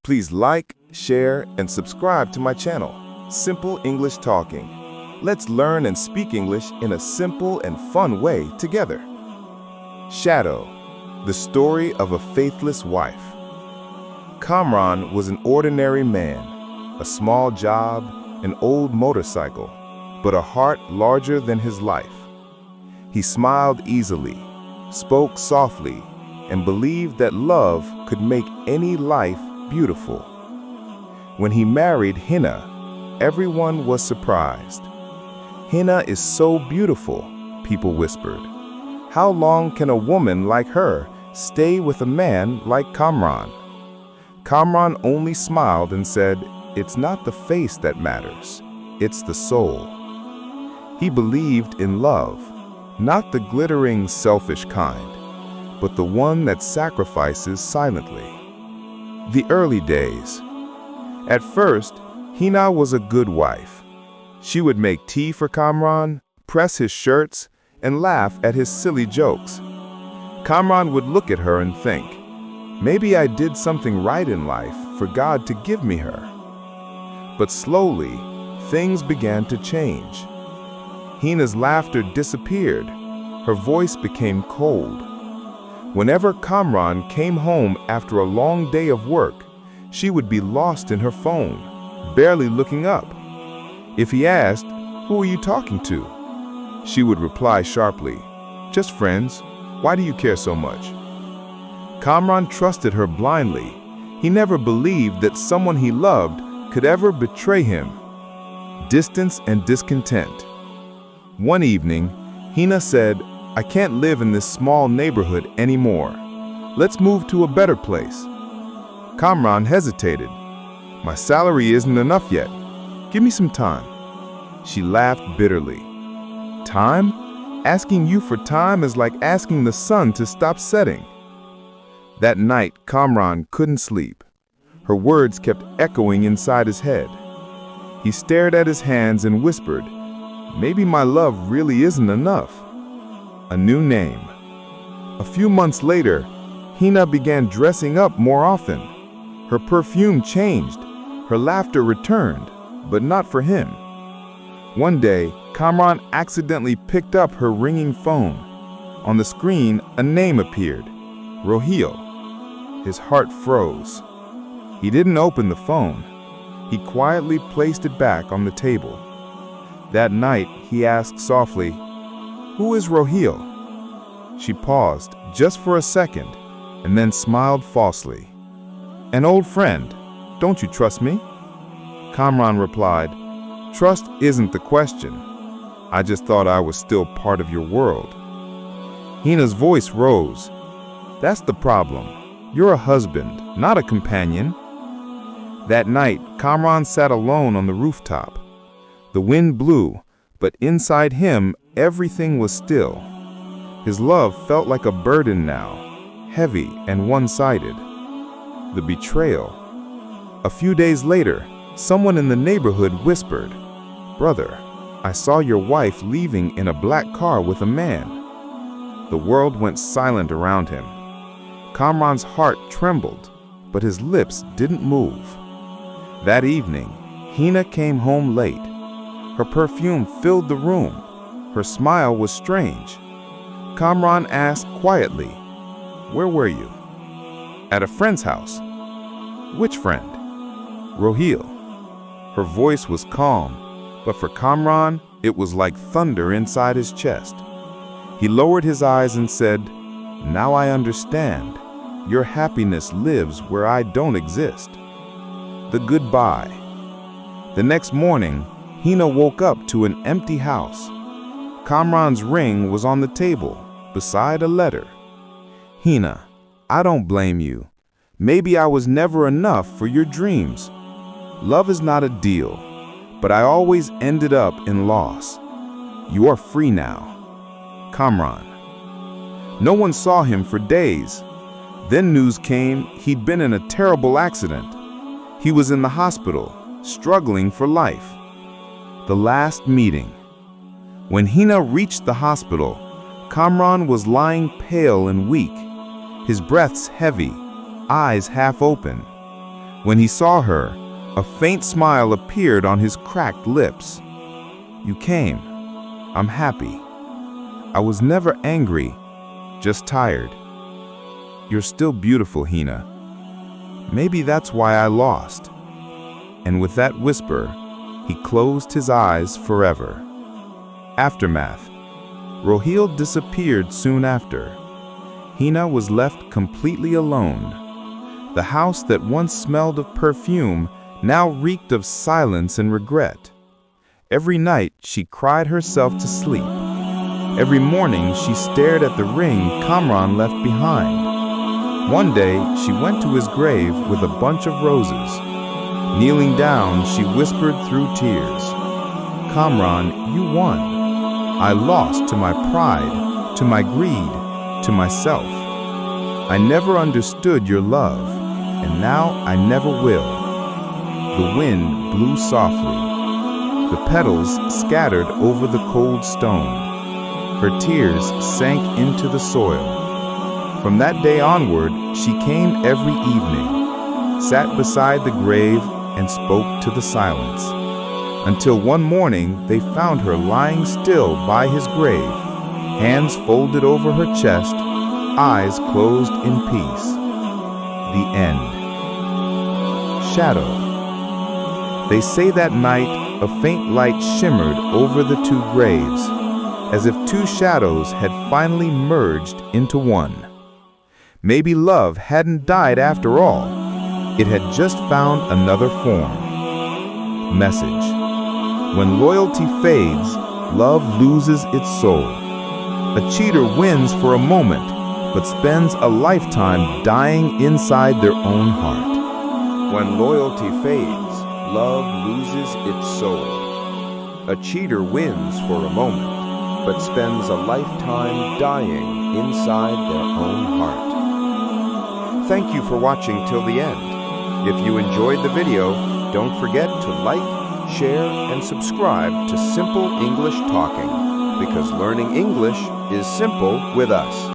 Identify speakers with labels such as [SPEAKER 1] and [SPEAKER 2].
[SPEAKER 1] Please like, share, and subscribe to my channel, Simple English Talking. Let's learn and speak English in a simple and fun way together. Shadow, the story of a faithless wife. Kamran was an ordinary man, a small job, an old motorcycle, but a heart larger than his life. He smiled easily, spoke softly, and believed that love could make any life beautiful. When he married Hina, everyone was surprised. "Hina is so beautiful," people whispered. "How long can a woman like her stay with a man like Kamran?" Kamran only smiled and said, "It's not the face that matters, it's the soul." He believed in love, not the glittering, selfish kind, but the one that sacrifices silently. The early days. At first, Hina was a good wife. She would make tea for Kamran, press his shirts, and laugh at his silly jokes. Kamran would look at her and think, "Maybe I did something right in life for God to give me her." But slowly, things began to change. Hina's laughter disappeared. Her voice became cold. Whenever Kamran came home after a long day of work, she would be lost in her phone, barely looking up. If he asked, "Who are you talking to?" she would reply sharply, "Just friends. Why do you care so much?" Kamran trusted her blindly. He never believed that someone he loved could ever betray him. Distance and discontent. One evening, Hina said, "I can't live in this small neighborhood anymore. Let's move to a better place." Kamran hesitated. "My salary isn't enough yet. Give me some time." She laughed bitterly. "Time? Asking you for time is like asking the sun to stop setting." That night, Kamran couldn't sleep. Her words kept echoing inside his head. He stared at his hands and whispered, "Maybe my love really isn't enough." A new name. A few months later, Hina began dressing up more often. Her perfume changed. Her laughter returned, but not for him. One day, Kamran accidentally picked up her ringing phone. On the screen, a name appeared, Rohil. His heart froze. He didn't open the phone. He quietly placed it back on the table. That night, he asked softly, "Who is Rohil?" She paused just for a second and then smiled falsely. "An old friend. Don't you trust me?" Kamran replied, "Trust isn't the question. I just thought I was still part of your world." Hina's voice rose. "That's the problem. You're a husband, not a companion." That night, Kamran sat alone on the rooftop. The wind blew, but inside him, everything was still. His love felt like a burden now, heavy and one-sided. The betrayal. A few days later, someone in the neighborhood whispered, "Brother, I saw your wife leaving in a black car with a man." The world went silent around him. Kamran's heart trembled, but his lips didn't move. That evening, Hina came home late. Her perfume filled the room. Her smile was strange. Kamran asked quietly, "Where were you?" "At a friend's house." "Which friend?" "Rohil." Her voice was calm, but for Kamran, it was like thunder inside his chest. He lowered his eyes and said, "Now I understand. Your happiness lives where I don't exist." The goodbye. The next morning, Hina woke up to an empty house. Kamran's ring was on the table, beside a letter. "Hina, I don't blame you. Maybe I was never enough for your dreams. Love is not a deal, but I always ended up in loss. You are free now. Kamran." No one saw him for days. Then news came he'd been in a terrible accident. He was in the hospital, struggling for life. The last meeting. When Hina reached the hospital, Kamran was lying pale and weak, his breaths heavy, eyes half open. When he saw her, a faint smile appeared on his cracked lips. "You came. I'm happy. I was never angry, just tired. You're still beautiful, Hina. Maybe that's why I lost." And with that whisper, he closed his eyes forever. Aftermath. Rohil disappeared soon after. Hina was left completely alone. The house that once smelled of perfume now reeked of silence and regret. Every night she cried herself to sleep. Every morning she stared at the ring Kamran left behind. One day she went to his grave with a bunch of roses. Kneeling down, she whispered through tears, "Kamran, you won. I lost to my pride, to my greed, to myself. I never understood your love, and now I never will." The wind blew softly. The petals scattered over the cold stone. Her tears sank into the soil. From that day onward, she came every evening, sat beside the grave, and spoke to the silence. Until one morning, they found her lying still by his grave, hands folded over her chest, eyes closed in peace. The end. Shadow. They say that night a faint light shimmered over the two graves, as if two shadows had finally merged into one. Maybe love hadn't died after all. It had just found another form. Message. When loyalty fades, love loses its soul. A cheater wins for a moment, but spends a lifetime dying inside their own heart. When loyalty fades, love loses its soul. A cheater wins for a moment, but spends a lifetime dying inside their own heart. Thank you for watching till the end. If you enjoyed the video, don't forget to like, share, and subscribe to Simple English Talking, because learning English is simple with us.